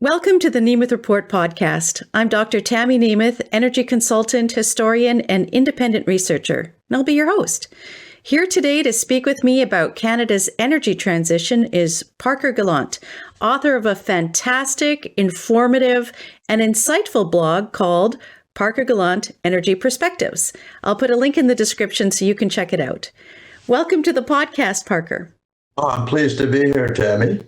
Welcome to the Nemeth Report podcast. I'm Dr. Tammy Nemeth, energy consultant, historian, and independent researcher, and I'll be your host. Here today to speak with me about Canada's energy transition is Parker Gallant, author of a fantastic, informative, and insightful blog called Parker Gallant Energy Perspectives. I'll put a link in the description so you can check it out. Welcome to the podcast, Parker. Oh, I'm pleased to be here, Tammy.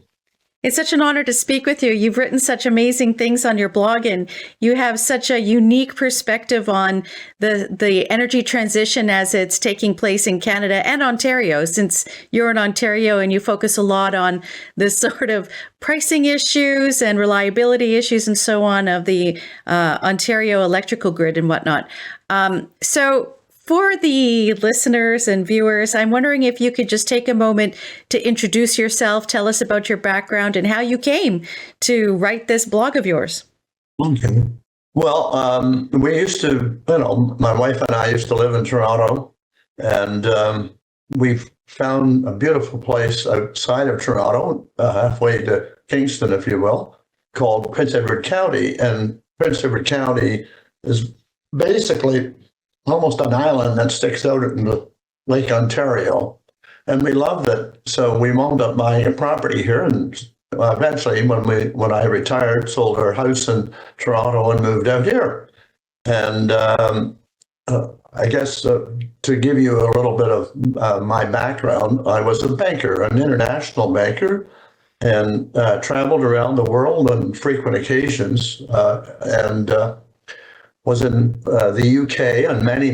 It's such an honor to speak with you. You've written such amazing things on your blog, and you have such a unique perspective on the energy transition as it's taking place in Canada and Ontario, since you're in Ontario and you focus a lot on the sort of pricing issues and reliability issues and so on of the Ontario electrical grid and whatnot. So for the listeners and viewers, I'm wondering if you could just take a moment to introduce yourself, tell us about your background and how you came to write this blog of yours. Okay. Well, we used to, my wife and I used to live in Toronto, and we found a beautiful place outside of Toronto, halfway to Kingston, if you will, called Prince Edward County. And Prince Edward County is basically almost an island that sticks out into Lake Ontario. And we loved it. So we wound up buying a property here. And eventually, when I retired, sold our house in Toronto and moved out here. And I guess to give you a little bit of my background, I was a banker, an international banker, and traveled around the world on frequent occasions. And was in the UK on many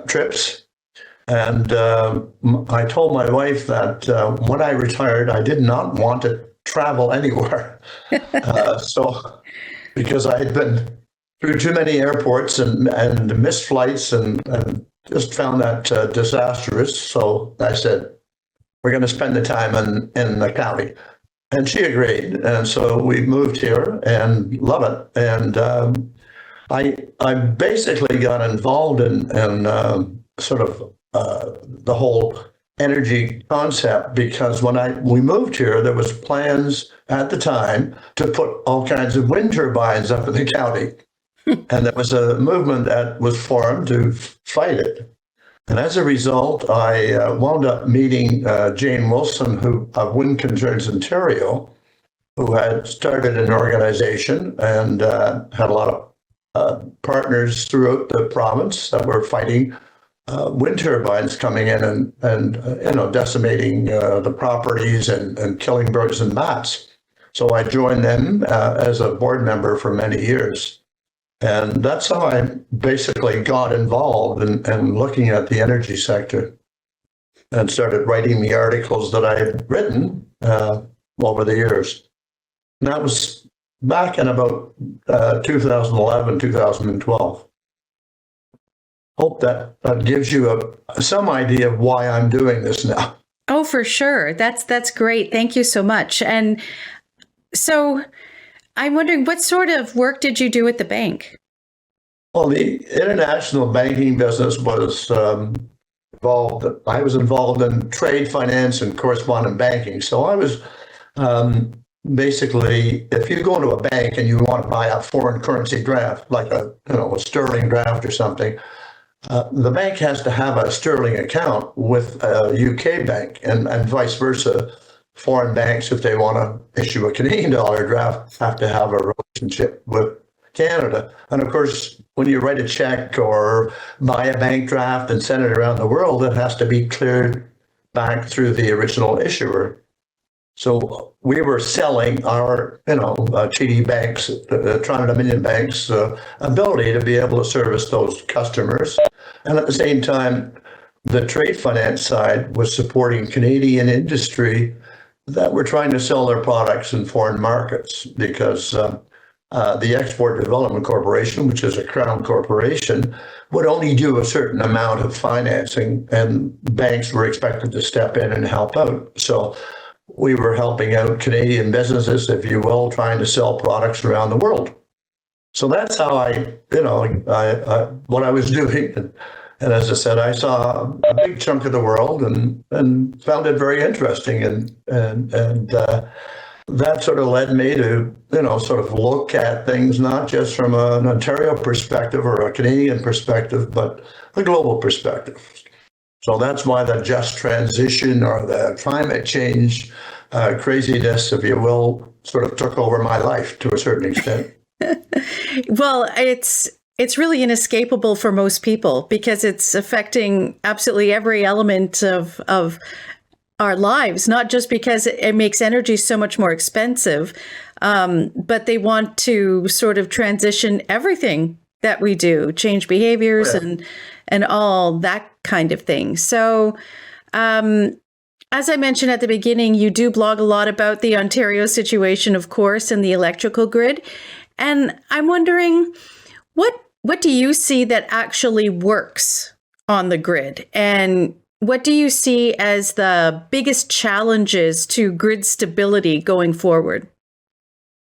trips. And I told my wife that when I retired, I did not want to travel anywhere. Because I had been through too many airports and missed flights and just found that disastrous. So I said, we're going to spend the time in the county. And she agreed. And so we moved here and love it. And I basically got involved in sort of the whole energy concept because when we moved here, there was plans at the time to put all kinds of wind turbines up in the county. And there was a movement that was formed to fight it. And as a result, I wound up meeting Jane Wilson, who of Wind Concerns Ontario, who had started an organization and had a lot of partners throughout the province that were fighting wind turbines coming in and decimating the properties and killing birds and bats. So I joined them as a board member for many years. And that's how I basically got involved in looking at the energy sector and started writing the articles that I had written over the years. And that was back in about 2011, 2012. Hope that gives you some idea of why I'm doing this now. Oh, for sure. That's great. Thank you so much. And so I'm wondering, what sort of work did you do at the bank? Well, the international banking business was involved. I was involved in trade finance and correspondent banking. So I was basically, if you go into a bank and you want to buy a foreign currency draft, like a sterling draft or something, the bank has to have a sterling account with a UK bank, and vice versa. Foreign banks, if they want to issue a Canadian dollar draft, have to have a relationship with Canada. And of course, when you write a check or buy a bank draft and send it around the world, it has to be cleared back through the original issuer. So we were selling our, TD banks, the Toronto-Dominion banks, ability to be able to service those customers. And at the same time, the trade finance side was supporting Canadian industry that were trying to sell their products in foreign markets because the Export Development Corporation, which is a crown corporation, would only do a certain amount of financing, and banks were expected to step in and help out. So we were helping out Canadian businesses, if you will, trying to sell products around the world. So that's how I what I was doing. And as I said, I saw a big chunk of the world and found it very interesting. And that sort of led me to, sort of look at things not just from an Ontario perspective or a Canadian perspective, but a global perspective. So that's why the just transition or the climate change craziness, if you will, sort of took over my life to a certain extent. Well, it's really inescapable for most people because it's affecting absolutely every element of our lives, not just because it makes energy so much more expensive, but they want to sort of transition everything that we do, change behaviors and all that kind of thing. So, as I mentioned at the beginning, you do blog a lot about the Ontario situation, of course, and the electrical grid. And I'm wondering, what do you see that actually works on the grid? And what do you see as the biggest challenges to grid stability going forward?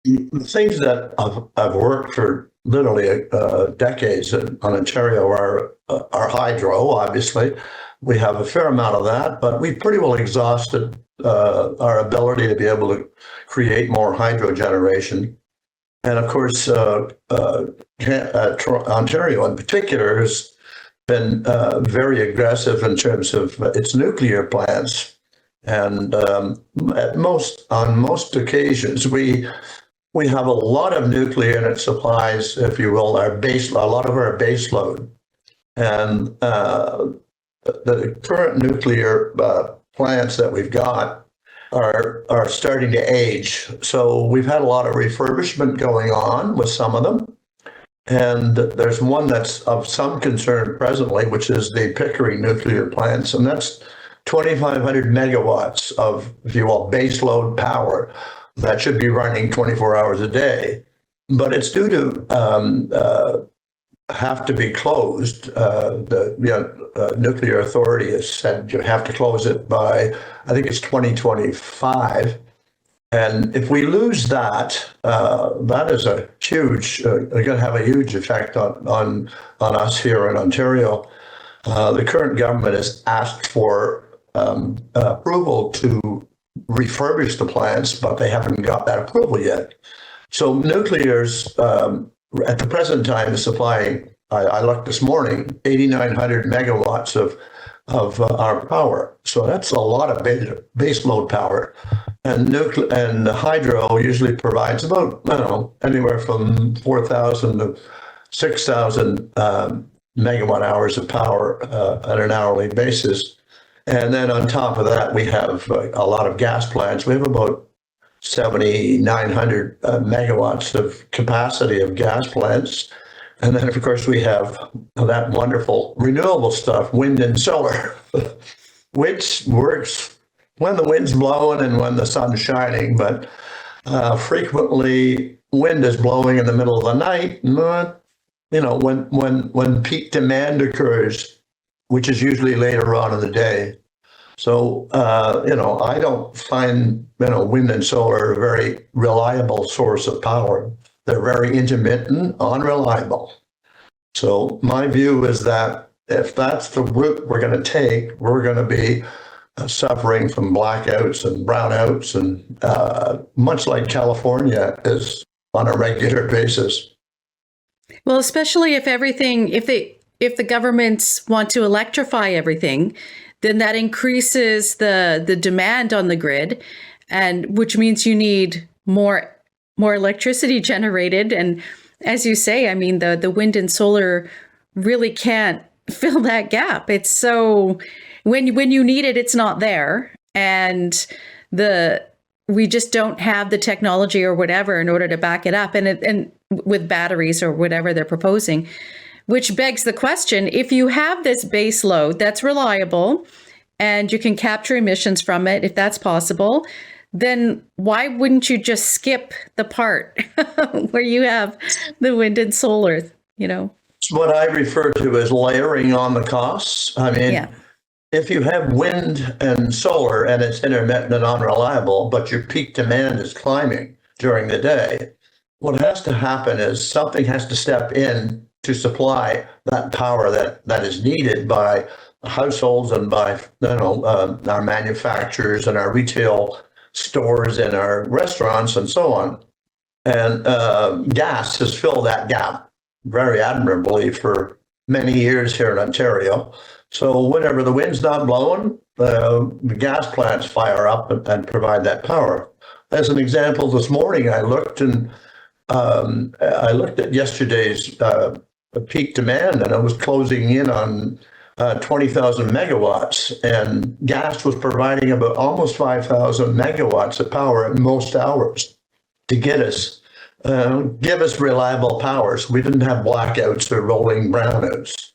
The things that I've worked for literally decades on Ontario are hydro, obviously. We have a fair amount of that, but we've pretty well exhausted our ability to be able to create more hydro generation. And of course, Ontario in particular has been very aggressive in terms of its nuclear plants. And on most occasions, we have a lot of nuclear and it supplies, if you will, a lot of our base load. And the current nuclear plants that we've got are starting to age. So we've had a lot of refurbishment going on with some of them. And there's one that's of some concern presently, which is the Pickering nuclear plants. And that's 2,500 megawatts of, if you will, base load power that should be running 24 hours a day. But it's due to have to be closed. The nuclear authority has said you have to close it by, I think it's 2025. And if we lose that, that is a huge, going to have a huge effect on us here in Ontario. The current government has asked for approval to refurbish the plants, but they haven't got that approval yet. So nuclear's at the present time is supplying, I looked this morning, 8,900 megawatts of our power. So that's a lot of base load power. And hydro usually provides about, anywhere from 4,000 to 6,000 megawatt hours of power on an hourly basis. And then on top of that, we have a lot of gas plants. We have about 7,900 megawatts of capacity of gas plants. And then, of course, we have that wonderful renewable stuff, wind and solar, which works when the wind's blowing and when the sun's shining. But frequently, wind is blowing in the middle of the night. When peak demand occurs, which is usually later on in the day. So, I don't find, wind and solar a very reliable source of power. They're very intermittent, unreliable. So my view is that if that's the route we're going to take, we're going to be suffering from blackouts and brownouts, and much like California is on a regular basis. Well, especially if the governments want to electrify everything, then that increases the demand on the grid, and which means you need more electricity generated. And as you say, I mean, the wind and solar really can't fill that gap. It's so when you need it, it's not there, and we just don't have the technology or whatever in order to back it up, and with batteries or whatever they're proposing. Which begs the question, if you have this base load that's reliable and you can capture emissions from it, if that's possible, then why wouldn't you just skip the part where you have the wind and solar, It's what I refer to as layering on the costs. I mean, if you have wind and solar and it's intermittent and unreliable, but your peak demand is climbing during the day, what has to happen is something has to step in to supply that power that is needed by households and by our manufacturers and our retail stores, in our restaurants, and so on. And gas has filled that gap very admirably for many years here in Ontario. So whenever the wind's not blowing, the gas plants fire up and provide that power. As an example, this morning I looked at yesterday's peak demand, and it was closing in on 20,000 megawatts, and gas was providing about almost 5,000 megawatts of power at most hours to give us reliable power. So we didn't have blackouts or rolling brownouts.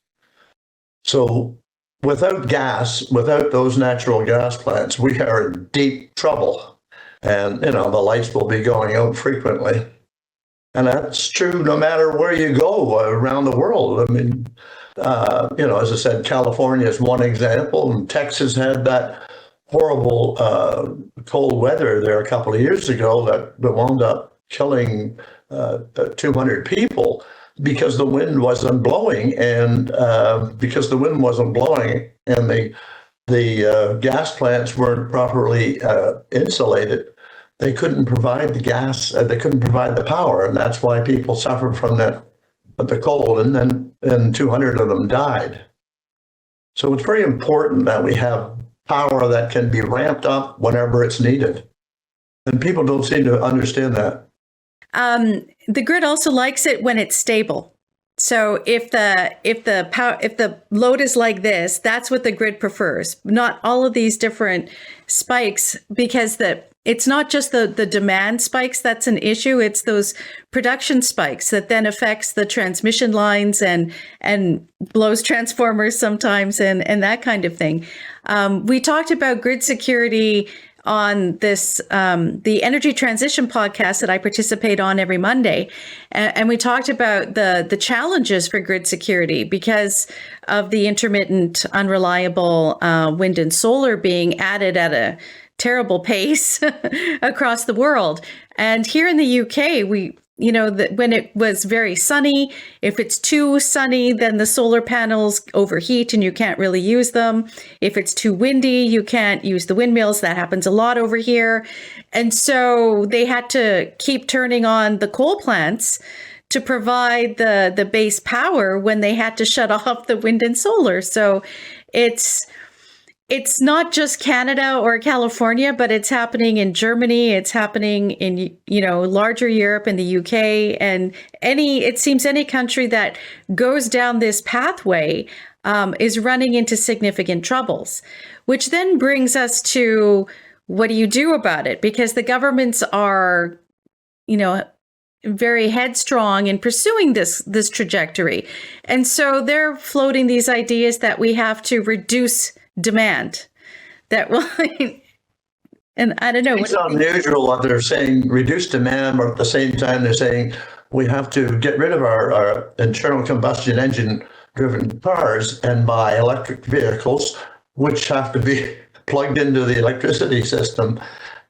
So without gas, without those natural gas plants, we are in deep trouble. And, the lights will be going out frequently. And that's true no matter where you go around the world. I mean, as I said, California is one example, and Texas had that horrible cold weather there a couple of years ago that wound up killing 200 people because the wind wasn't blowing, and the gas plants weren't properly insulated. They couldn't provide the gas. They couldn't provide the power, and that's why people suffered from the cold. And 200 of them died. So it's very important that we have power that can be ramped up whenever it's needed, and people don't seem to understand that. The grid also likes it when it's stable. So if the load is like this, that's what the grid prefers. Not all of these different spikes, because it's not just the demand spikes that's an issue. It's those production spikes that then affects the transmission lines and blows transformers sometimes and that kind of thing. We talked about grid security on this, the Energy Transition podcast that I participate on every Monday. And we talked about the challenges for grid security because of the intermittent, unreliable wind and solar being added at a terrible pace across the world. And here in the UK, when it was very sunny, if it's too sunny, then the solar panels overheat and you can't really use them. If it's too windy, you can't use the windmills. That happens a lot over here. And so they had to keep turning on the coal plants to provide the base power when they had to shut off the wind and solar. So it's not just Canada or California, but it's happening in Germany. It's happening in, larger Europe and the UK, and it seems any country that goes down this pathway is running into significant troubles, which then brings us to what do you do about it? Because the governments are, very headstrong in pursuing this trajectory. And so they're floating these ideas that we have to reduce demand. That will, and I don't know. It's unusual what they're saying, reduce demand, but at the same time they're saying we have to get rid of our internal combustion engine driven cars and buy electric vehicles, which have to be plugged into the electricity system.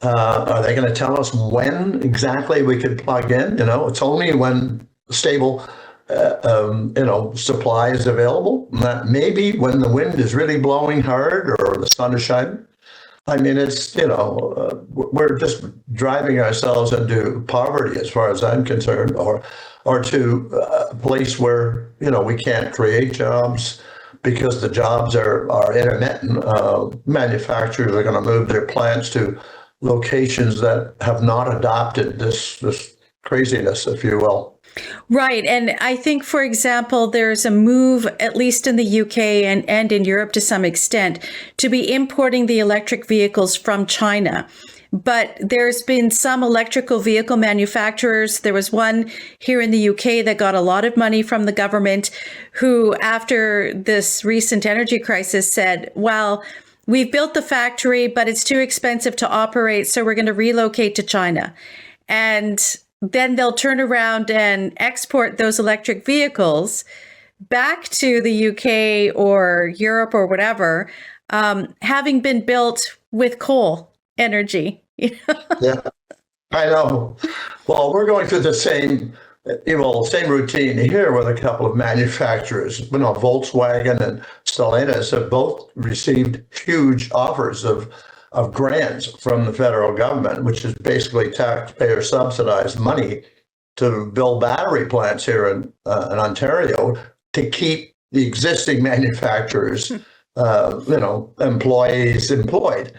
Are they going to tell us when exactly we could plug in? It's only when stable supply is available. That maybe when the wind is really blowing hard or the sun is shining. I mean, it's, we're just driving ourselves into poverty as far as I'm concerned, or to a place where, we can't create jobs because the jobs are intermittent. Manufacturers are going to move their plants to locations that have not adopted this craziness, if you will. Right. And I think, for example, there's a move, at least in the UK and in Europe to some extent, to be importing the electric vehicles from China. But there's been some electrical vehicle manufacturers. There was one here in the UK that got a lot of money from the government who, after this recent energy crisis, said, well, we've built the factory, but it's too expensive to operate, so we're going to relocate to China. And then they'll turn around and export those electric vehicles back to the UK or Europe or whatever, having been built with coal energy. Yeah, I know. Well, we're going through the same routine here with a couple of manufacturers. Volkswagen and Stellantis have both received huge offers of of grants from the federal government, which is basically taxpayer subsidized money to build battery plants here in Ontario to keep the existing manufacturers, employees employed.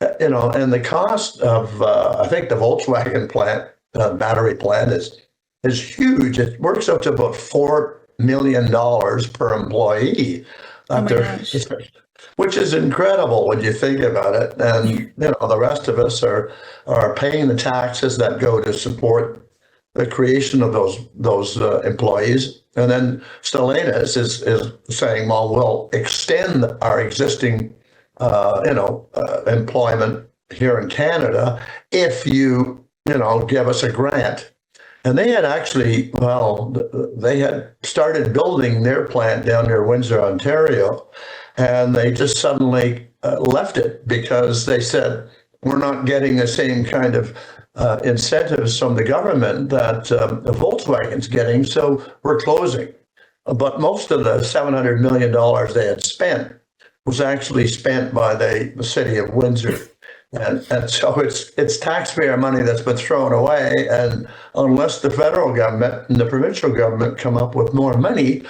And the cost of, I think the Volkswagen plant, battery plant is huge. It works up to about $4 million per employee. Oh my gosh. Which is incredible when you think about it. And the rest of us are paying the taxes that go to support the creation of those employees. And then Stellantis is saying, well, we'll extend our existing employment here in Canada if you give us a grant. And they had actually, they had started building their plant down near Windsor, Ontario, and they just suddenly left it because they said, we're not getting the same kind of incentives from the government that Volkswagen's getting, so we're closing. But most of the $700 million they had spent was actually spent by the city of Windsor. And so it's taxpayer money that's been thrown away. And unless the federal government and the provincial government come up with more money,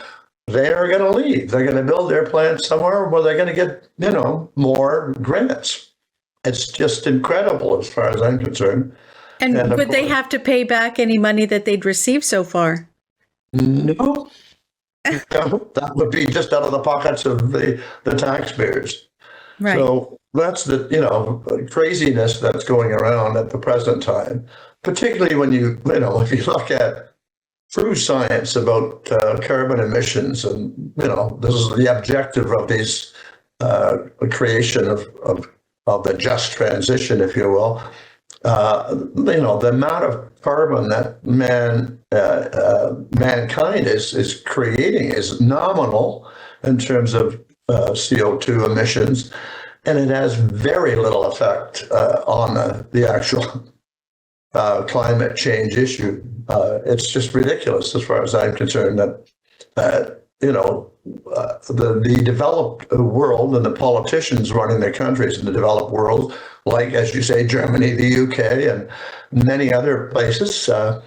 they are going to leave. They're going to build their plants somewhere where they're going to get, more grants. It's just incredible as far as I'm concerned. And would they have to pay back any money that they'd received so far? No. That would be just out of the pockets of the taxpayers. Right. So that's the craziness that's going around at the present time, particularly when if you look at true science about carbon emissions, and this is the objective of these creation of the just transition, if you will. The amount of carbon that mankind is creating is nominal in terms of CO2 emissions, and it has very little effect on the actual climate change issue. It's just ridiculous as far as I'm concerned that the developed world and the politicians running their countries in the developed world, like, as you say, Germany, the UK, and many other places, have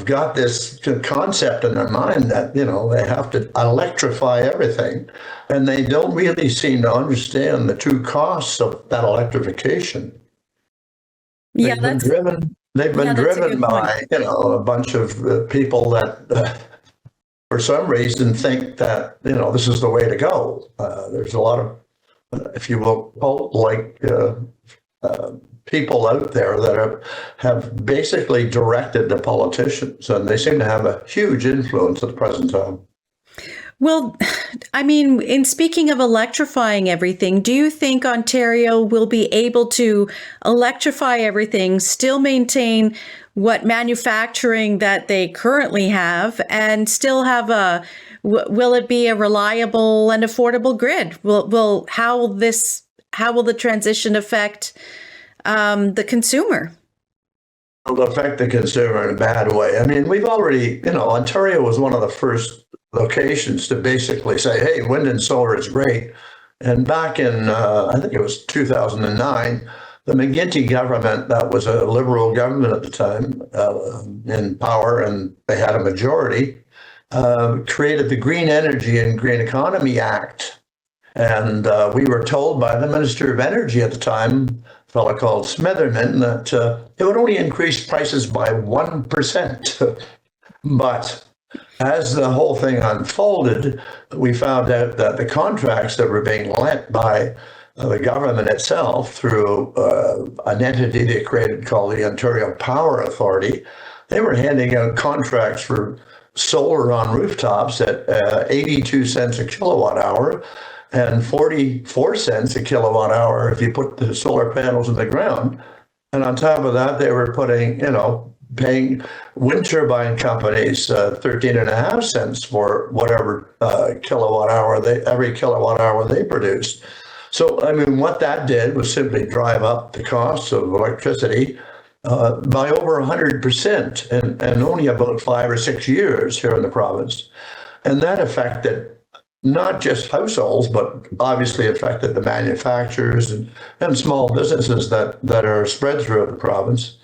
got this concept in their mind that, they have to electrify everything. And they don't really seem to understand the true costs of that electrification. Yeah, They've been driven by, a bunch of people that for some reason think that, this is the way to go. There's a lot of, if you will, cult-like people out there that have basically directed the politicians, and they seem to have a huge influence at the present time. Well, I mean, in speaking of electrifying everything, do you think Ontario will be able to electrify everything, still maintain what manufacturing that they currently have, and still have will it be a reliable and affordable grid? How will the transition affect the consumer? It'll affect the consumer in a bad way. I mean, we've already, Ontario was one of the first locations to basically say, hey, wind and solar is great. And back in, I think it was 2009, the McGuinty government, that was a Liberal government at the time, in power, and they had a majority, created the Green Energy and Green Economy Act. And we were told by the Minister of Energy at the time, a fellow called Smitherman, that it would only increase prices by 1%. But as the whole thing unfolded, we found out that the contracts that were being lent by the government itself through an entity they created called the Ontario Power Authority, they were handing out contracts for solar on rooftops at 82 cents a kilowatt hour and 44 cents a kilowatt hour if you put the solar panels in the ground. And on top of that, they were putting, paying wind turbine companies 13.5 cents for whatever every kilowatt hour they produced. So, I mean, what that did was simply drive up the cost of electricity by over 100% and only about 5 or 6 years here in the province. And that affected not just households, but obviously affected the manufacturers and small businesses that are spread throughout the province,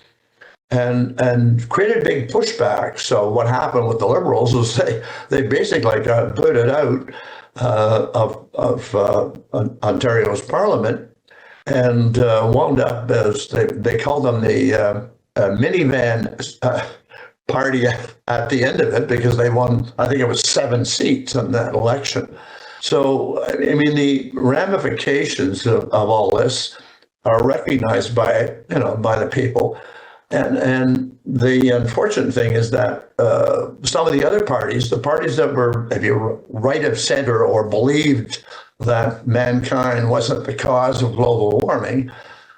and created big pushback. So what happened with the Liberals was they basically got booted out of Ontario's Parliament, and wound up as they called them the minivan party at the end of it, because they won, I think it was 7 seats in that election. So, I mean, the ramifications of all this are recognized by the people. And the unfortunate thing is that some of the other parties, the parties that were, if you right of center or believed that mankind wasn't the cause of global warming,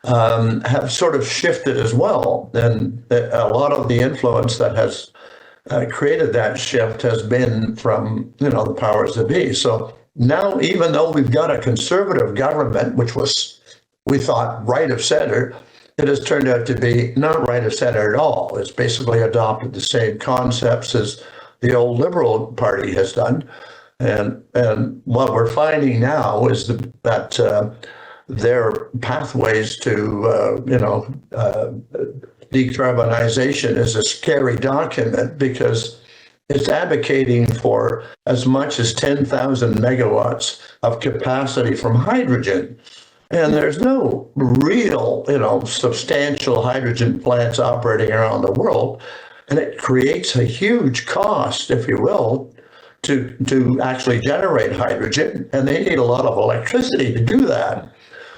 have sort of shifted as well. And a lot of the influence that has created that shift has been from, the powers that be. So now, even though we've got a conservative government, which was, we thought, right of center, it has turned out to be not right of center at all. It's basically adopted the same concepts as the old Liberal Party has done. And what we're finding now is that their pathways to, decarbonization is a scary document, because it's advocating for as much as 10,000 megawatts of capacity from hydrogen. And there's no real, substantial hydrogen plants operating around the world. And it creates a huge cost, if you will, to actually generate hydrogen. And they need a lot of electricity to do that.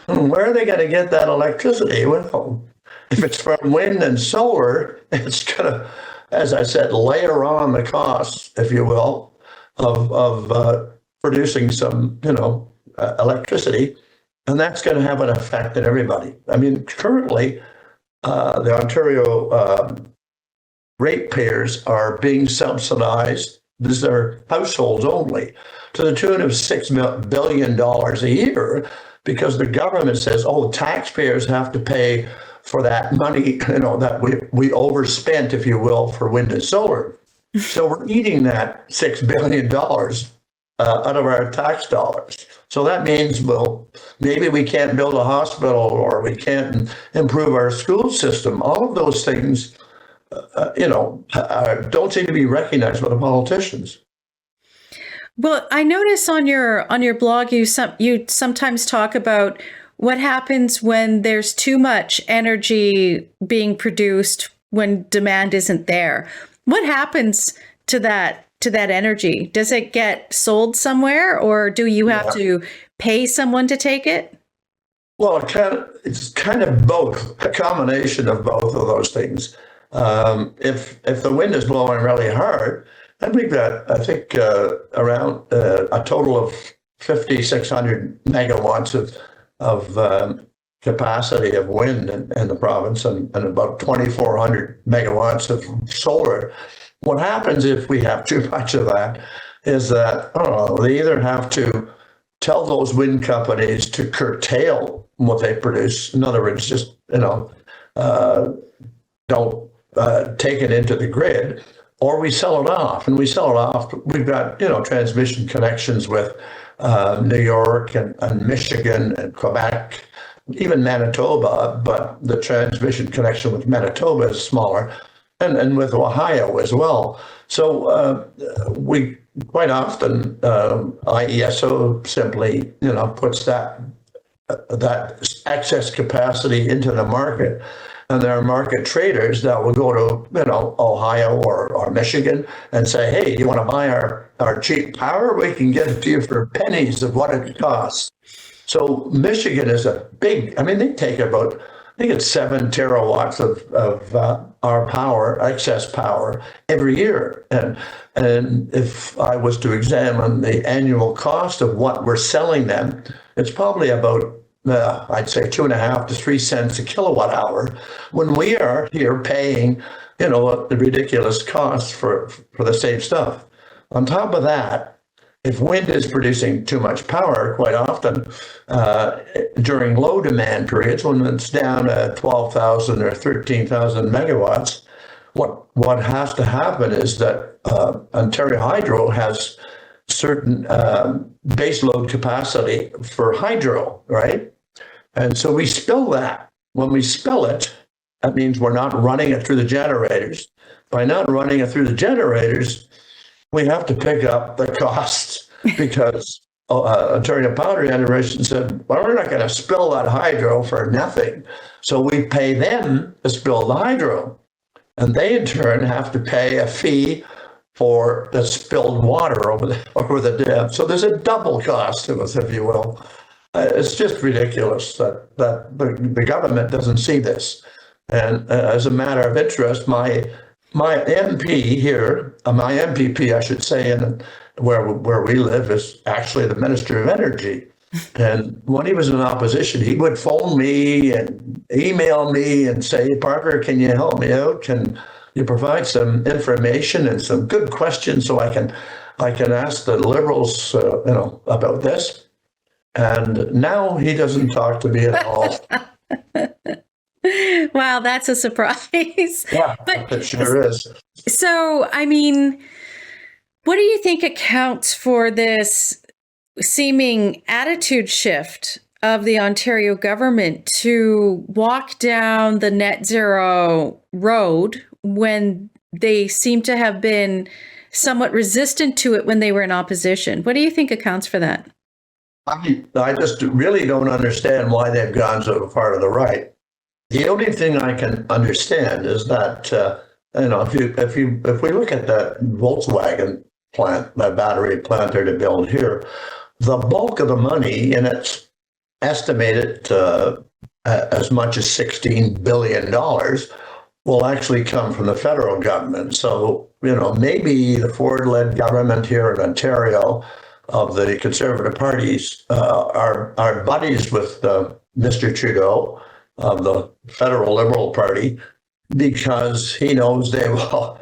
And where are they going to get that electricity? Well, if it's from wind and solar, it's going to, as I said, layer on the costs, if you will, of producing some, electricity. And that's going to have an effect on everybody. I mean, currently, the Ontario ratepayers are being subsidized. These are households only, to the tune of $6 billion a year, because the government says, taxpayers have to pay for that money, that we overspent, if you will, for wind and solar. So we're eating that $6 billion out of our tax dollars. So that means, well, maybe we can't build a hospital, or we can't improve our school system. All of those things, don't seem to be recognized by the politicians. Well, I notice on your blog, you sometimes talk about what happens when there's too much energy being produced when demand isn't there. What happens to that energy? Does it get sold somewhere, or do you have to pay someone to take it? Well, it's kind of both, a combination of both of those things. If the wind is blowing really hard, and we've got, I think, around a total of 5,600 megawatts of capacity of wind in the province, and about 2,400 megawatts of solar. What happens if we have too much of that is that, they either have to tell those wind companies to curtail what they produce. In other words, just, don't take it into the grid, or we sell it off. And we sell it off. We've got, transmission connections with New York and Michigan and Quebec, even Manitoba, but the transmission connection with Manitoba is smaller, and with Ohio as well. So we quite often, IESO simply, puts that excess capacity into the market. And there are market traders that will go to, Ohio or Michigan and say, hey, you want to buy our cheap power? We can get it to you for pennies of what it costs. So Michigan is a big, they take about, I think it's 7 terawatts of our power, excess power, every year. And if I was to examine the annual cost of what we're selling them, it's probably about I'd say 2.5 to 3 cents a kilowatt hour, when we are here paying, the ridiculous costs for the same stuff. On top of that, if wind is producing too much power, quite often during low demand periods, when it's down at 12,000 or 13,000 megawatts, what has to happen is that Ontario Hydro has certain base load capacity for hydro, right? And so we spill that. When we spill it, that means we're not running it through the generators. By not running it through the generators, we have to pick up the costs because Ontario Power Generation said, well, we're not going to spill that hydro for nothing. So we pay them to spill the hydro. And they in turn have to pay a fee for the spilled water over the dam. So there's a double cost to us, if you will. It's just ridiculous that the government doesn't see this. And as a matter of interest, my MP here, my MPP, I should say, in where we live, is actually the Minister of Energy. And when he was in opposition, he would phone me and email me and say, Parker, can you help me out? Can you provide some information and some good questions so I can ask the Liberals, about this? And now he doesn't talk to me at all. Wow, that's a surprise. Yeah, but it sure is. So, I mean, what do you think accounts for this seeming attitude shift of the Ontario government to walk down the net zero road when they seem to have been somewhat resistant to it when they were in opposition? What do you think accounts for that? I just really don't understand why they've gone so far to the right. The only thing I can understand is that if we look at that Volkswagen plant, that battery plant they're to build here, the bulk of the money, and it's estimated as much as $16 billion, will actually come from the federal government. So, maybe the Ford-led government here in Ontario of the Conservative parties are buddies with Mr. Trudeau of the federal Liberal Party, because he knows they will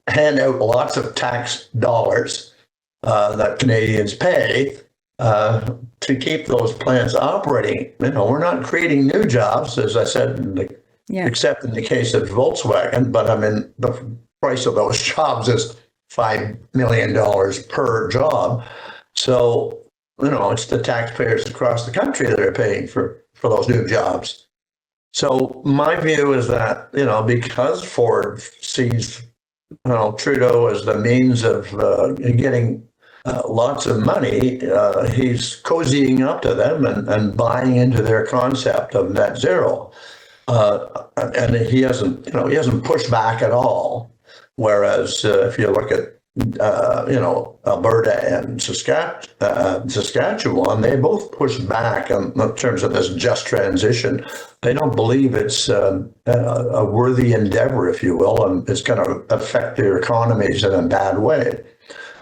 hand out lots of tax dollars that Canadians pay to keep those plants operating. We're not creating new jobs, as I said, except in the case of Volkswagen. But I mean, the price of those jobs is $5 million per job. So, it's the taxpayers across the country that are paying for those new jobs. So my view is that, because Ford sees, Trudeau as the means of getting lots of money, he's cozying up to them and buying into their concept of net zero. And he hasn't pushed back at all. Whereas if you look at Alberta and Saskatchewan, they both push back in terms of this just transition. They don't believe it's a worthy endeavor, if you will, and it's going to affect their economies in a bad way.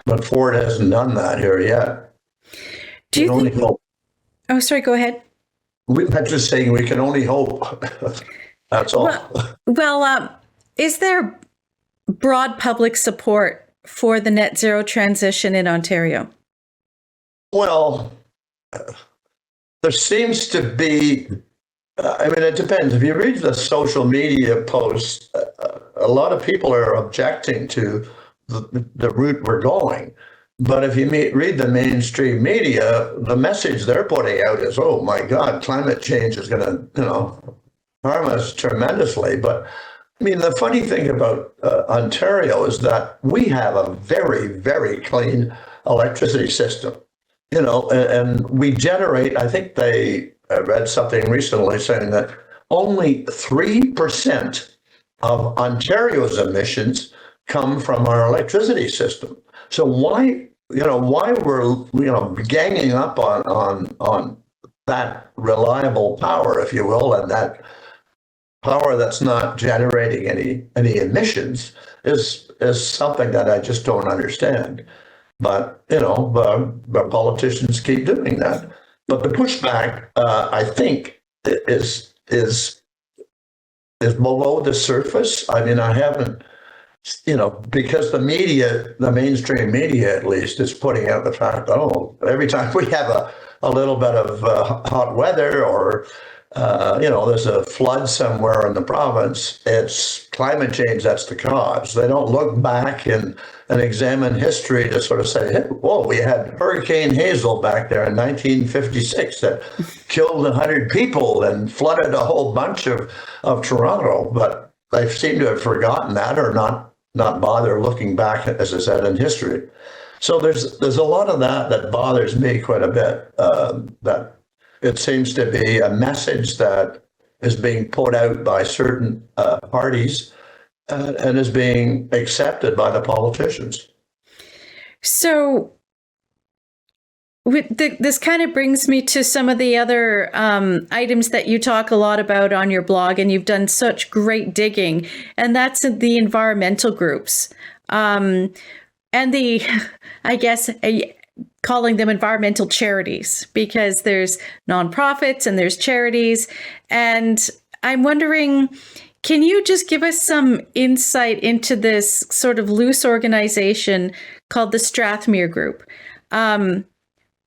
But Ford hasn't done that here yet. Do you think? Oh, sorry. Go ahead. I'm just saying we can only hope. That's all. Well, is there broad public support for the net zero transition in Ontario? Well, there seems to be, it depends. If you read the social media posts, a lot of people are objecting to the route we're going. But if you read the mainstream media, the message they're putting out is, oh my God, climate change is going to, harm us tremendously. But the funny thing about Ontario is that we have a very, very clean electricity system, and we generate, I think I read something recently saying that only 3% of Ontario's emissions come from our electricity system. So why we're, ganging up on that reliable power, if you will, and that power that's not generating any emissions is something that I just don't understand. But the politicians keep doing that. But the pushback, I think, is below the surface. I haven't, because the media, the mainstream media at least, is putting out the fact that every time we have a little bit of hot weather or there's a flood somewhere in the province, it's climate change that's the cause. They don't look back and examine history to sort of say, hey, whoa, we had Hurricane Hazel back there in 1956 that killed 100 people and flooded a whole bunch of Toronto. But they seem to have forgotten that or not bother looking back, as I said, in history. So there's a lot of that bothers me quite a bit, that it seems to be a message that is being put out by certain parties and is being accepted by the politicians. So this kind of brings me to some of the other items that you talk a lot about on your blog, and you've done such great digging, and that's the environmental groups. And I guess, calling them environmental charities, because there's nonprofits and there's charities. And I'm wondering, can you just give us some insight into this sort of loose organization called the Strathmere Group?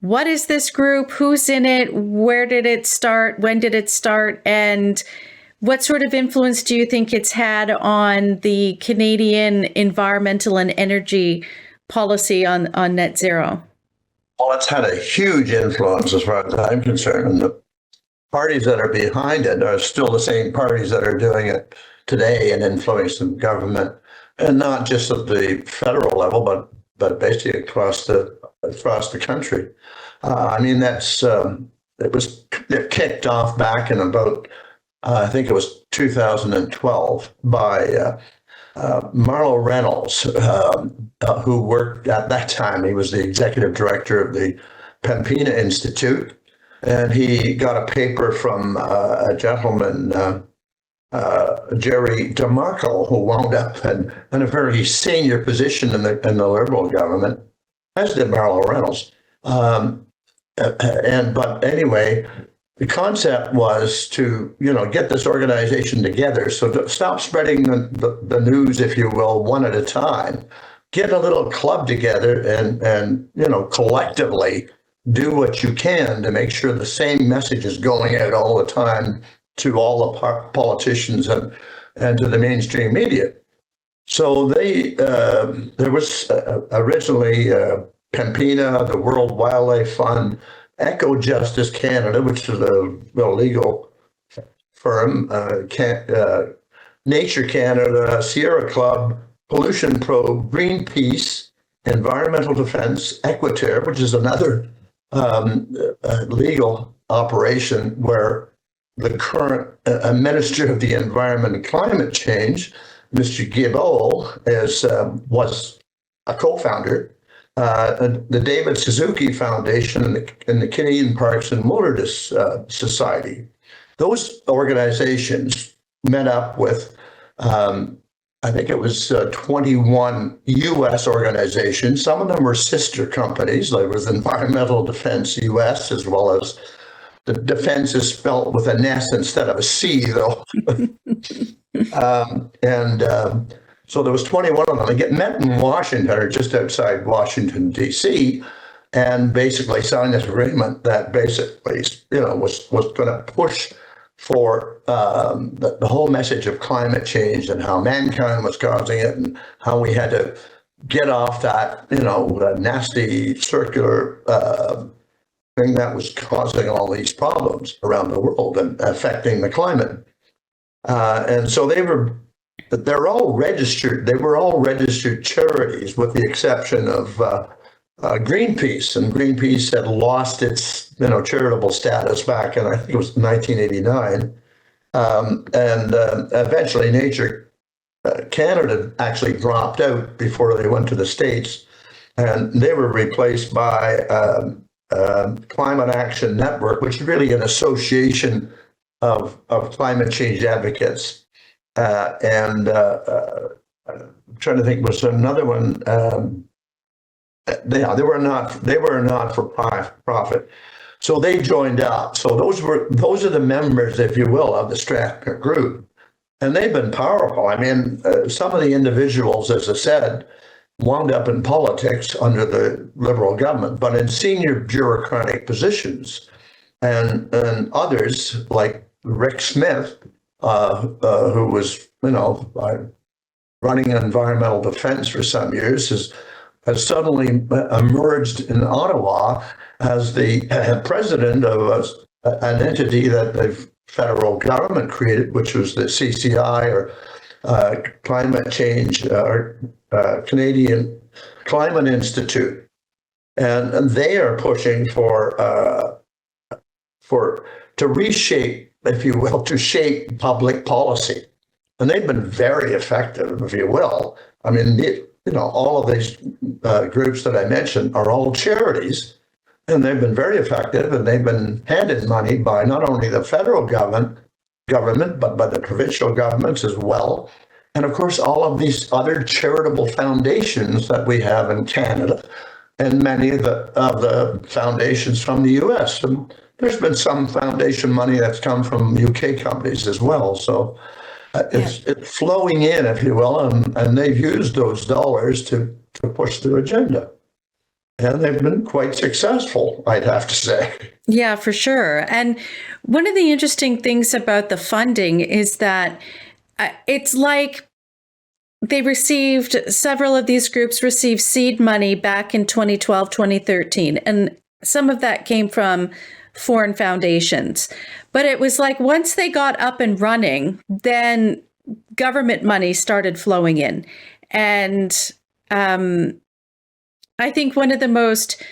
What is this group? Who's in it? Where did it start? When did it start? And what sort of influence do you think it's had on the Canadian environmental and energy policy on net zero? Well, it's had a huge influence as far as I'm concerned. And the parties that are behind it are still the same parties that are doing it today and influencing government, and not just at the federal level, but basically across the country. It kicked off back in about, I think it was 2012 by Marlo Reynolds, who worked at that time. He was the executive director of the Pembina Institute, and he got a paper from a gentleman, Jerry DeMarco, who wound up in a very senior position in the Liberal government, as did Marlo Reynolds. But anyway, the concept was to, get this organization together. So to stop spreading the news, if you will, one at a time. Get a little club together and collectively do what you can to make sure the same message is going out all the time to all the politicians and to the mainstream media. So there was originally Pembina, the World Wildlife Fund, Eco Justice Canada, which is a legal firm, Nature Canada, Sierra Club, Pollution Probe, Greenpeace, Environmental Defense, Equiterre, which is another legal operation where the current Minister of the Environment and Climate Change, Mr. Guilbeault, was a co-founder. The David Suzuki Foundation and the Canadian Parks and Wilderness Society. Those organizations met up with, I think it was 21 U.S. organizations. Some of them were sister companies. There was Environmental Defense U.S., as well as the defense is spelled with an S instead of a C, though. So there was 21 of them. They get met in Washington, or just outside Washington, D.C., and basically signed this agreement that basically, was going to push for the whole message of climate change and how mankind was causing it and how we had to get off that, nasty circular thing that was causing all these problems around the world and affecting the climate. And so they're all registered. They were all registered charities, with the exception of Greenpeace. And Greenpeace had lost its, charitable status back in, I think it was 1989. Eventually, Nature Canada actually dropped out before they went to the States, and they were replaced by Climate Action Network, which is really an association of climate change advocates. I'm trying to think, was another one? They were not for profit, so they joined up. So those are the members, if you will, of the Strathmere Group, and they've been powerful. I mean, some of the individuals, as I said, wound up in politics under the Liberal government, but in senior bureaucratic positions, and others like Rick Smith, who was, running environmental defense for some years, has suddenly emerged in Ottawa as the president of an entity that the federal government created, which was the CCI, or Climate Change, or Canadian Climate Institute. And they are pushing to reshape, if you will, to shape public policy. And they've been very effective, if you will. I mean, all of these groups that I mentioned are all charities, and they've been very effective, and they've been handed money by not only the federal government, but by the provincial governments as well. And of course, all of these other charitable foundations that we have in Canada, and many of the foundations from the US. And there's been some foundation money that's come from UK companies as well. So it's flowing in, if you will, and they've used those dollars to push their agenda. And they've been quite successful, I'd have to say. Yeah, for sure. And one of the interesting things about the funding is that it's like several of these groups received seed money back in 2012, 2013. And some of that came from foreign foundations. But it was like once they got up and running, then government money started flowing in. And I think one of the most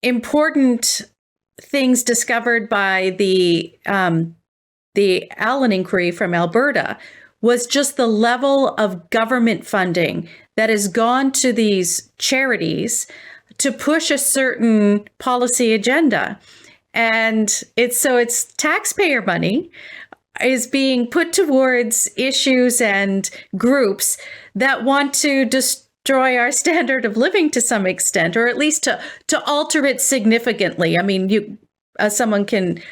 important things discovered by the Allen inquiry from Alberta was just the level of government funding that has gone to these charities to push a certain policy agenda. And it's taxpayer money is being put towards issues and groups that want to destroy our standard of living to some extent, or at least to alter it significantly. I mean, someone can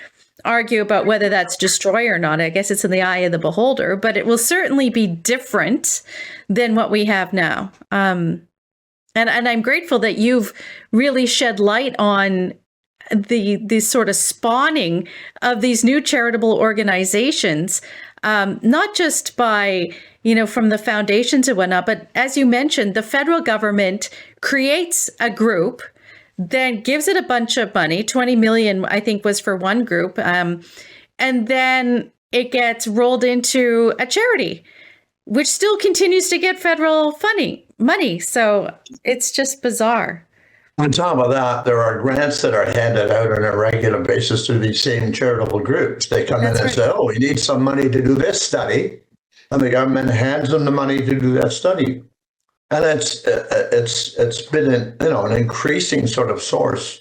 argue about whether that's destroy or not. I guess it's in the eye of the beholder, but it will certainly be different than what we have now. And I'm grateful that you've really shed light on the sort of spawning of these new charitable organizations, not just by, from the foundations and whatnot, but as you mentioned, the federal government creates a group, then gives it a bunch of money. 20 million, I think, was for one group. And then it gets rolled into a charity, which still continues to get federal money. So it's just bizarre. On top of that, there are grants that are handed out on a regular basis to these same charitable groups. They come in and say, we need some money to do this study. And the government hands them the money to do that study. And it's been an increasing sort of source,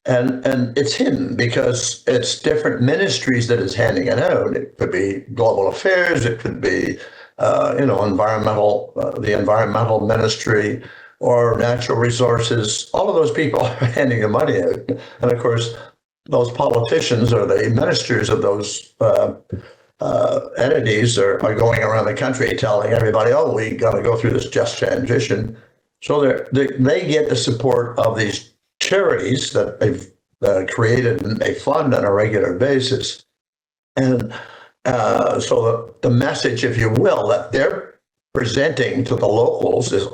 and it's hidden because it's different ministries that is handing it out. It could be global affairs, it could be the environmental ministry or natural resources. All of those people are handing the money out, and of course, those politicians or the ministers of those entities are going around the country telling everybody, we got to go through this just transition. So they get the support of these charities that they've created and they fund on a regular basis. And so the message, if you will, that they're presenting to the locals is,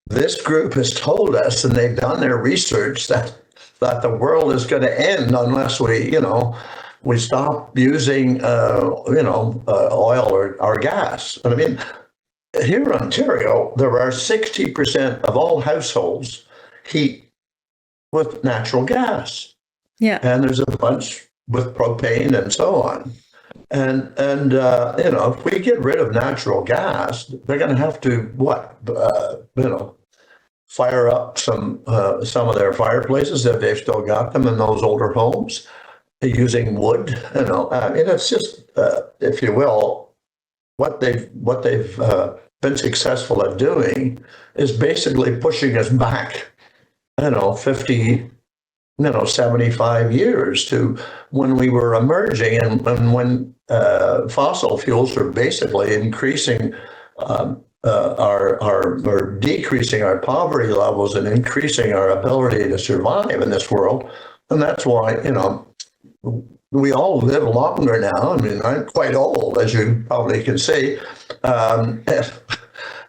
this group has told us, and they've done their research, that the world is going to end unless we stop using, oil or gas. And I mean, here in Ontario, there are 60% of all households heat with natural gas. Yeah. And there's a bunch with propane and so on. And if we get rid of natural gas, they're going to have to, fire up some of their fireplaces if they've still got them in those older homes, using wood. I mean, it's just, if you will, what they've been successful at doing is basically pushing us back, 50, 75 years to when we were emerging and when fossil fuels were basically increasing or decreasing our poverty levels and increasing our ability to survive in this world. And that's why, we all live longer now. I mean, I'm quite old, as you probably can see. Um,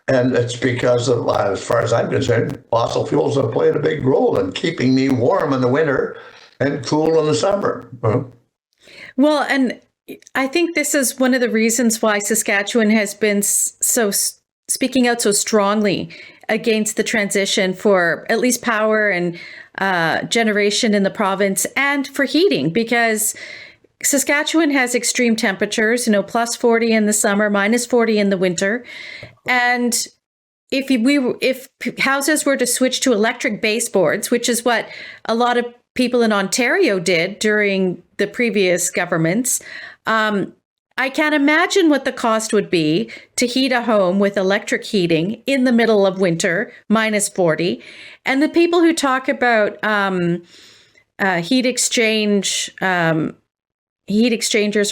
and it's because of, as far as I'm concerned, fossil fuels have played a big role in keeping me warm in the winter and cool in the summer. Well, and I think this is one of the reasons why Saskatchewan has been speaking out so strongly against the transition for at least power and generation in the province and for heating, because Saskatchewan has extreme temperatures, plus 40 in the summer, minus 40 in the winter. And if houses were to switch to electric baseboards, which is what a lot of people in Ontario did during the previous governments, I can't imagine what the cost would be to heat a home with electric heating in the middle of winter, minus 40. And the people who talk about heat exchangers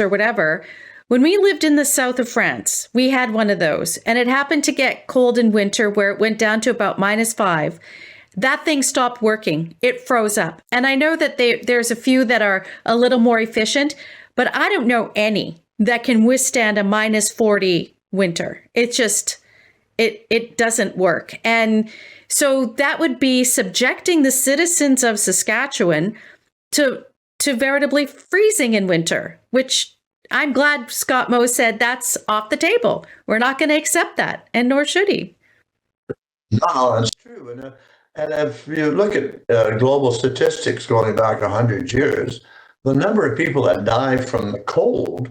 or whatever, when we lived in the south of France, we had one of those, and it happened to get cold in winter where it went down to about minus 5. That thing stopped working. It froze up. And I know that there's a few that are a little more efficient, but I don't know any that can withstand a minus 40 winter. It's just, it doesn't work. And so that would be subjecting the citizens of Saskatchewan to veritably freezing in winter, which I'm glad Scott Moe said that's off the table. We're not going to accept that, and nor should he. No, that's true. And if you look at global statistics going back 100 years, the number of people that die from the cold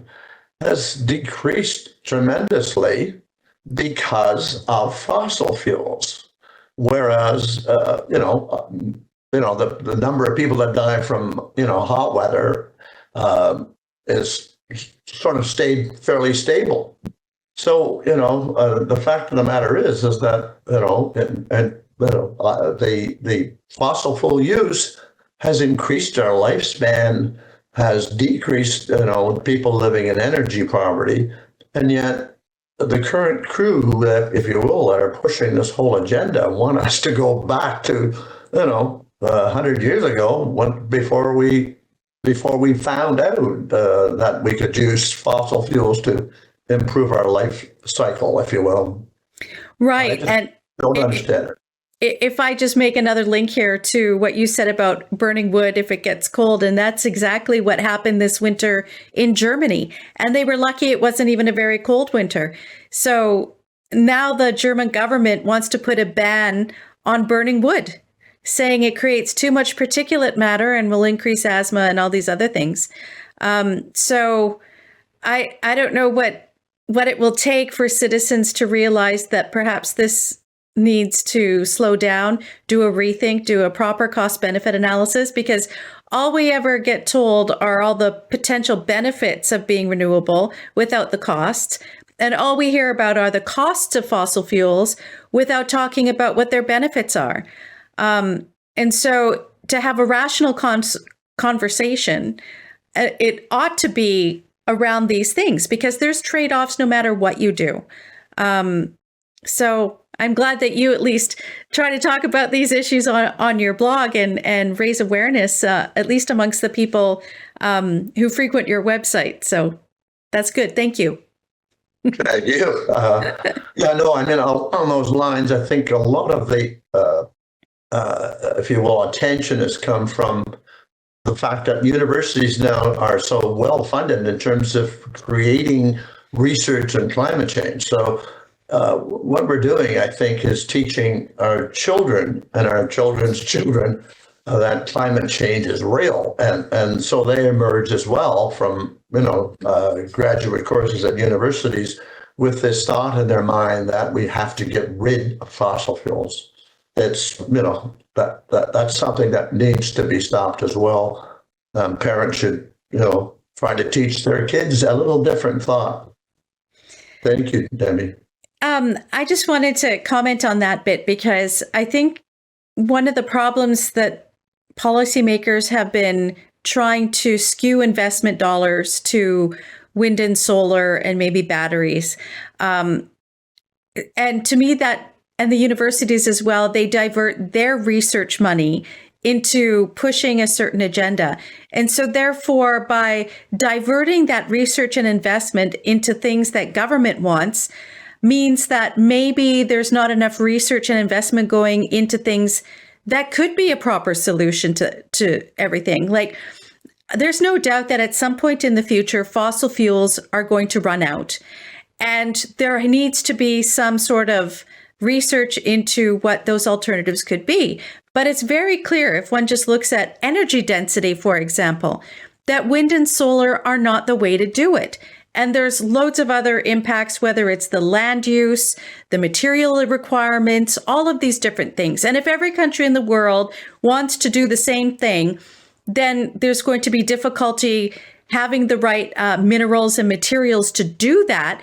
has decreased tremendously because of fossil fuels. Whereas, the number of people that die from, hot weather is sort of stayed fairly stable. So, the fact of the matter is that, the fossil fuel use has increased our lifespan, has decreased, people living in energy poverty, and yet the current crew, if you will, that are pushing this whole agenda want us to go back to, 100 years ago, before we found out that we could use fossil fuels to improve our life cycle, if you will. Right, and don't understand it. If I just make another link here to what you said about burning wood if it gets cold, and that's exactly what happened this winter in Germany. And they were lucky it wasn't even a very cold winter. So now the German government wants to put a ban on burning wood, saying it creates too much particulate matter and will increase asthma and all these other things. So I don't know what it will take for citizens to realize that perhaps this needs to slow down, do a rethink, do a proper cost-benefit analysis, because all we ever get told are all the potential benefits of being renewable without the costs. And all we hear about are the costs of fossil fuels without talking about what their benefits are. And so to have a rational conversation, it ought to be around these things, because there's trade-offs no matter what you do. So I'm glad that you at least try to talk about these issues on your blog and raise awareness, at least amongst the people who frequent your website. So that's good. Thank you. Thank you. On those lines, I think a lot of the, if you will, attention has come from the fact that universities now are so well funded in terms of creating research on climate change. So what we're doing, I think, is teaching our children and our children's children that climate change is real, and so they emerge as well from graduate courses at universities with this thought in their mind that we have to get rid of fossil fuels. It's that's something that needs to be stopped as well. Parents should try to teach their kids a little different thought. Thank you, Debbie. I just wanted to comment on that bit, because I think one of the problems that policymakers have been trying to skew investment dollars to wind and solar and maybe batteries. And to me, that, and the universities as well, they divert their research money into pushing a certain agenda. And so therefore, by diverting that research and investment into things that government wants, means that maybe there's not enough research and investment going into things that could be a proper solution to everything. Like, there's no doubt that at some point in the future, fossil fuels are going to run out. And there needs to be some sort of research into what those alternatives could be. But it's very clear, if one just looks at energy density, for example, that wind and solar are not the way to do it. And there's loads of other impacts, whether it's the land use, the material requirements, all of these different things. And if every country in the world wants to do the same thing, then there's going to be difficulty having the right minerals and materials to do that.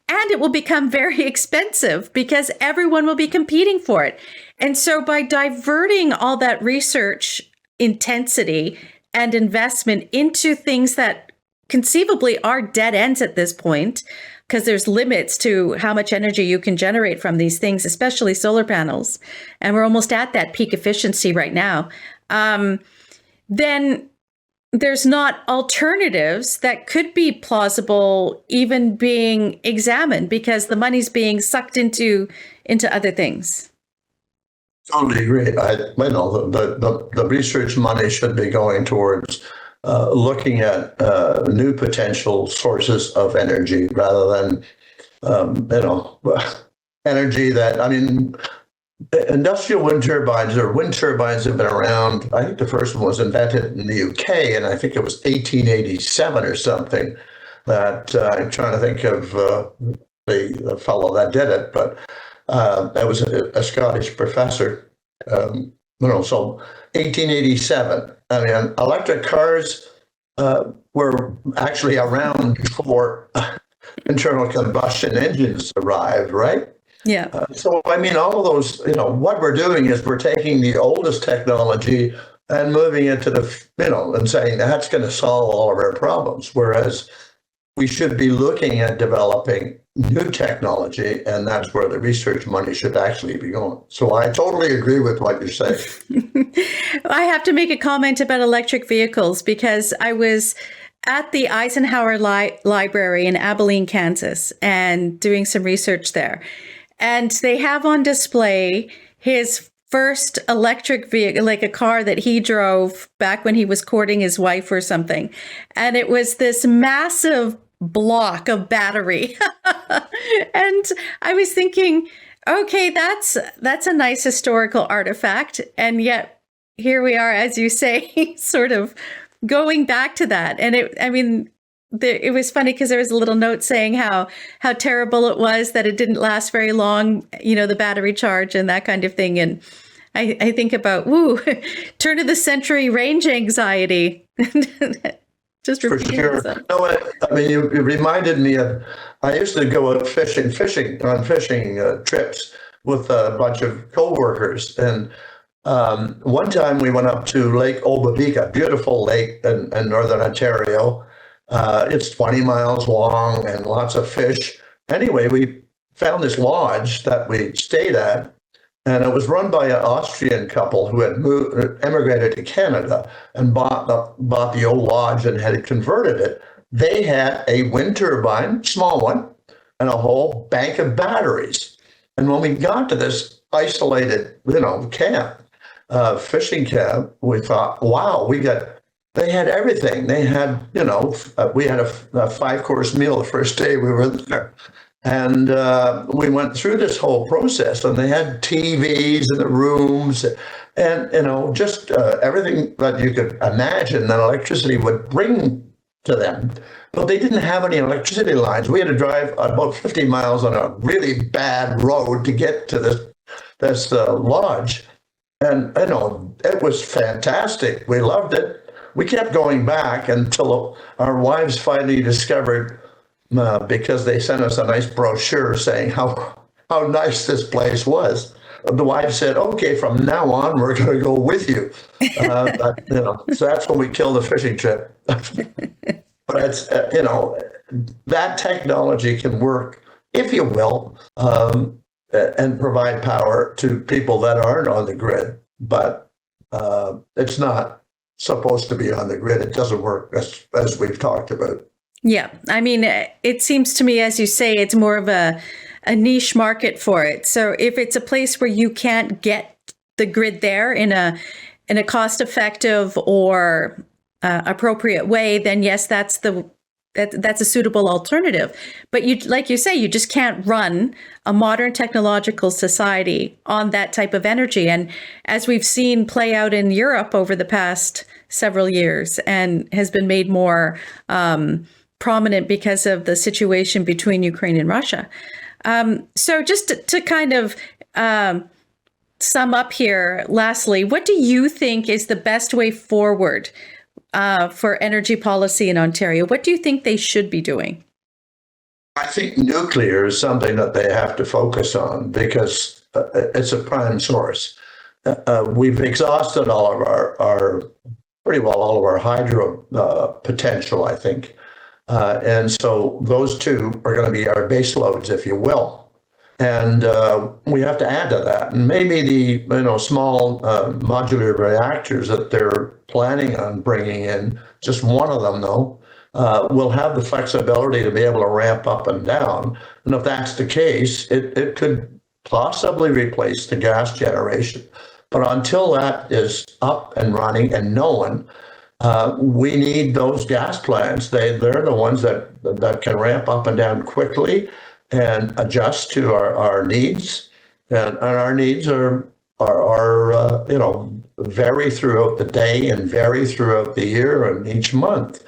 And it will become very expensive because everyone will be competing for it. And so by diverting all that research intensity and investment into things that conceivably are dead ends at this point, because there's limits to how much energy you can generate from these things, especially solar panels, and we're almost at that peak efficiency right now, then there's not alternatives that could be plausible even being examined because the money's being sucked into other things. Totally agree. The research money should be going towards looking at new potential sources of energy rather than, energy that, industrial wind turbines have been around. I think the first one was invented in the UK, and I think it was 1887 or something. That I'm trying to think of the fellow that did it, but that was a Scottish professor. So 1887. Electric cars were actually around before internal combustion engines arrived, right? Yeah. All of those, what we're doing is we're taking the oldest technology and moving it to and saying that's going to solve all of our problems. Whereas we should be looking at developing new technology, and that's where the research money should actually be going. So I totally agree with what you're saying. I have to make a comment about electric vehicles because I was at the Eisenhower Library in Abilene, Kansas, and doing some research there. And they have on display his first electric vehicle, like a car that he drove back when he was courting his wife or something. And it was this massive block of battery. And I was thinking, okay, that's a nice historical artifact. And yet here we are, as you say, sort of going back to that. And it was funny because there was a little note saying how terrible it was that it didn't last very long, the battery charge and that kind of thing. And I think about, turn of the century range anxiety. Just for sure. You reminded me of, I used to go out fishing trips with a bunch of coworkers. And one time we went up to Lake Obavica, beautiful lake in Northern Ontario. It's 20 miles long and lots of fish. Anyway, we found this lodge that we stayed at, and it was run by an Austrian couple who had emigrated to Canada and bought the old lodge and had converted it. They had a wind turbine, small one, and a whole bank of batteries. And when we got to this isolated, camp, fishing camp, we thought, wow, they had everything. They had, we had a 5-course meal the first day we were there. And we went through this whole process, and they had TVs in the rooms and, just everything that you could imagine that electricity would bring to them. But they didn't have any electricity lines. We had to drive about 50 miles on a really bad road to get to this lodge. And, it was fantastic. We loved it. We kept going back until our wives finally discovered, because they sent us a nice brochure saying how nice this place was. The wife said, okay, from now on, we're going to go with you. So that's when we killed the fishing trip. But it's, that technology can work, if you will, and provide power to people that aren't on the grid. But it's not supposed to be on the grid. It doesn't work as we've talked about. Yeah. I mean, it seems to me, as you say, it's more of a niche market for it. So if it's a place where you can't get the grid there in a cost effective or appropriate way, then yes, that's a suitable alternative. But you, like you say, you just can't run a modern technological society on that type of energy. And as we've seen play out in Europe over the past several years, and has been made more prominent because of the situation between Ukraine and Russia. So just to kind of sum up here, lastly, what do you think is the best way forward for energy policy in Ontario? What do you think they should be doing? I think nuclear is something that they have to focus on because it's a prime source. We've exhausted all of all of our hydro potential, I think. And so those two are going to be our base loads, if you will. And we have to add to that. And maybe the small modular reactors that they're planning on bringing in, just one of them though, will have the flexibility to be able to ramp up and down. And if that's the case, it could possibly replace the gas generation. But until that is up and running and known, we need those gas plants. They're the ones that can ramp up and down quickly and adjust to our needs. And our needs are vary throughout the day and vary throughout the year and each month.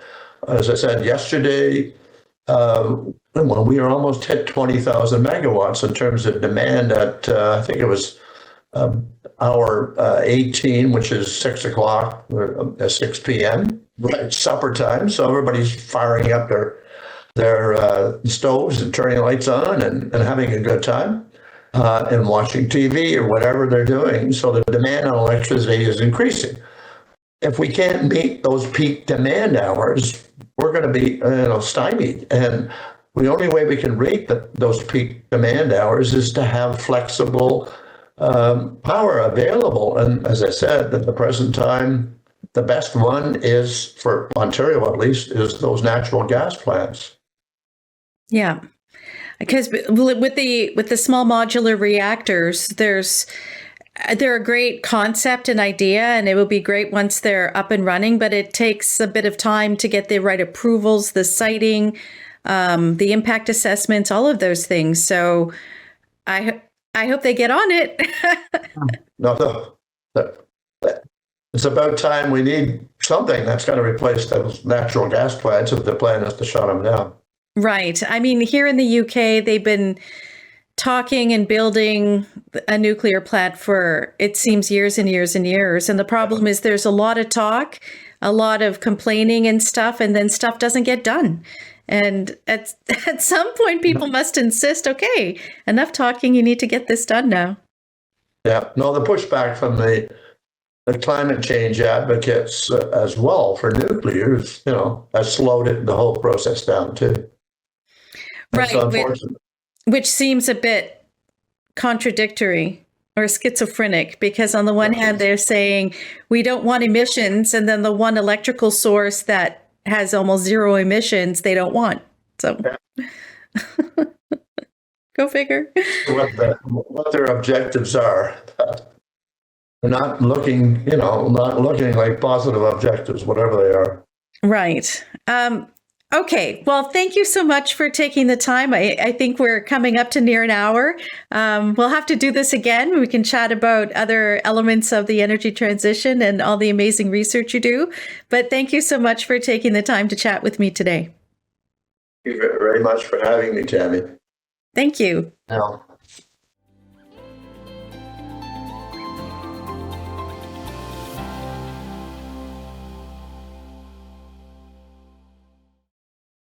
As I said yesterday, when we were almost hit 20,000 megawatts in terms of demand at, I think it was hour 18, which is 6 o'clock, 6 p.m., right, supper time. So everybody's firing up their stoves and turning lights on and having a good time and watching TV or whatever they're doing. So the demand on electricity is increasing. If we can't meet those peak demand hours, we're going to be stymied. And the only way we can rate those peak demand hours is to have flexible power available. And as I said, at the present time, the best one is, for Ontario at least, is those natural gas plants. Yeah, because with the small modular reactors, they're a great concept and idea, and it will be great once they're up and running. But it takes a bit of time to get the right approvals, the siting, the impact assessments, all of those things. So I hope they get on it. No, it's about time. We need something that's going to replace those natural gas plants if the plan is to shut them down. Right. I mean, here in the UK, they've been talking and building a nuclear plant for, it seems, years and years and years. And the problem is there's a lot of talk, a lot of complaining and stuff, and then stuff doesn't get done. And at some point, people must insist, okay, enough talking, you need to get this done now. Yeah, no, the pushback from the climate change advocates as well for nuclear has slowed the whole process down too. That's right, which seems a bit contradictory or schizophrenic, because on the one hand, they're saying we don't want emissions, and then the one electrical source that has almost zero emissions, they don't want. So go figure. What their objectives are. They're not looking like positive objectives, whatever they are. Right. Okay. Well, thank you so much for taking the time. I think we're coming up to near an hour. We'll have to do this again. We can chat about other elements of the energy transition and all the amazing research you do. But thank you so much for taking the time to chat with me today. Thank you very much for having me, Tammy. Thank you. Yeah.